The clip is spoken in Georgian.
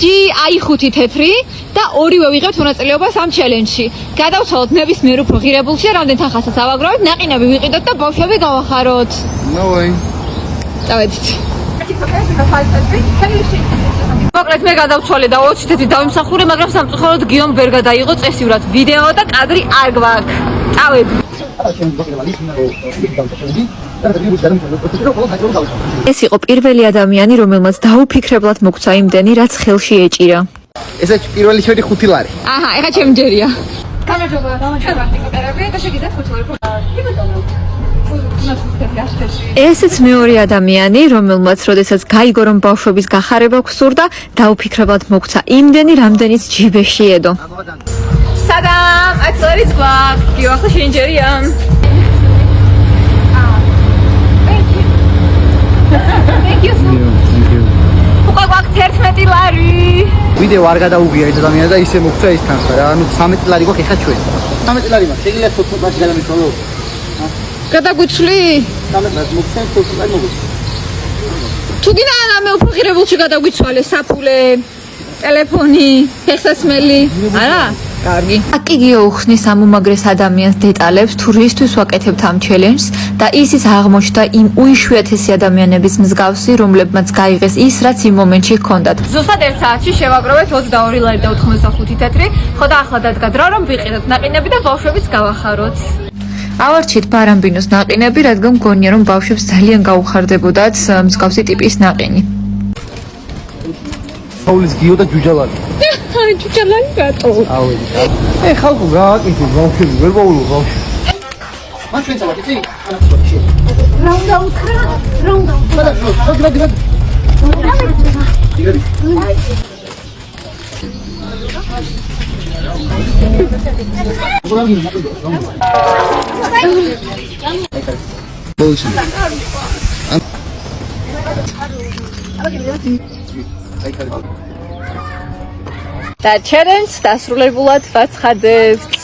ჩელენჯი აი 5 თეთრი და ორივე ვიღებთ მონაწილეობას ამ ჩელენჯში. გადავცვალოთ ნებისმიერ უფრო ღირებულში და რამდენ თანხასაც ავაგროვებთ, ნაყინები ვიყიდოთ და ბავშვები გავახაროთ. წავედით. მოკლედ მე გადავცვალე და 20 თეთრი დავიმსახურე, მაგრამ სამწუხაროდ გიომ ვერ გადაიღო წესიურად ვიდეო და კადრი არ გვაქვს. წავედით. ეს იყო პირველი ადამიანი, რომელმაც დაუფიქრებლად მოგცა იმდენი, რაც ხელში ეჭირა. ესა პირველი შედი 5 ლარი. აჰა, ეხა ჩემი ჯერია. გამარჯობა, გამარჯობა. და შეგიძლიათ 5 ლარი. ესეც მეორე ადამიანი, რომელმაც როდესაც გაიგო, რომ ბავშვების გახარება გსურდა, დაუფიქრებლად მოგცა იმდენი, რამდენიც ჯიბეში ედო. სადამ, 10 ლარიც გვაქვს. გიახლა შენ ჯერია. Thank you. უკვე გვაქვს 11 ლარი. ვიდეო არ გადაუგია ეს ადამიანი და ისე მოგცა ის თანხა რა. ანუ 13 ლარი გვაქვს ეხა ჩვენ. 13 ლარი მაქვს. შეგიძლია 14 ლარი გადამიცვალო. გადაგვიცვლი? 13 ლარი მოგცა 14 ლარი მოგცა. თუ გინდა მე უფრო ღირებულში გადაგვიცვალე საფულე, ტელეფონი, ფეხსაცმელი. არა? კარგი. აკი გეუხსნის ამ უმაგრეს ადამიანს დეტალებს თუ რისთვის ვაკეთებთ ამ ჩელენჯს და ისიც აღმოჩნდა იმ უიშვიათესი ადამიანების მსგავსი, რომლებმაც გაიღეს ის, რაც იმ მომენტში ჰქონდათ. ზუსტად 1 საათში შევაგროვეთ 22 ლარი და 85 თეთრი. ხო და ახლა დადგა დრო, რომ ვიყიდოთ ნაყინები და ბავშვებს გავახაროთ. ავარჩით ბარამბინოს ნაყინები, რადგან მგონია, რომ ბავშვებს ძალიან გაუხარდებოდათ მსგავსი ტიპის ნაყინი. ფაულის გიო და ჯუჯალანი. აი ჯუჯალანი გატო. ავედი. ხალხო გააკეთე ბავშვები, ვერ ბაულო ბავშვი. მათ ჩვენ წავაკეთ, იცი? რაუნდა უკრა. და ჩელენჯს დასრულებულად ვაცხადებთ.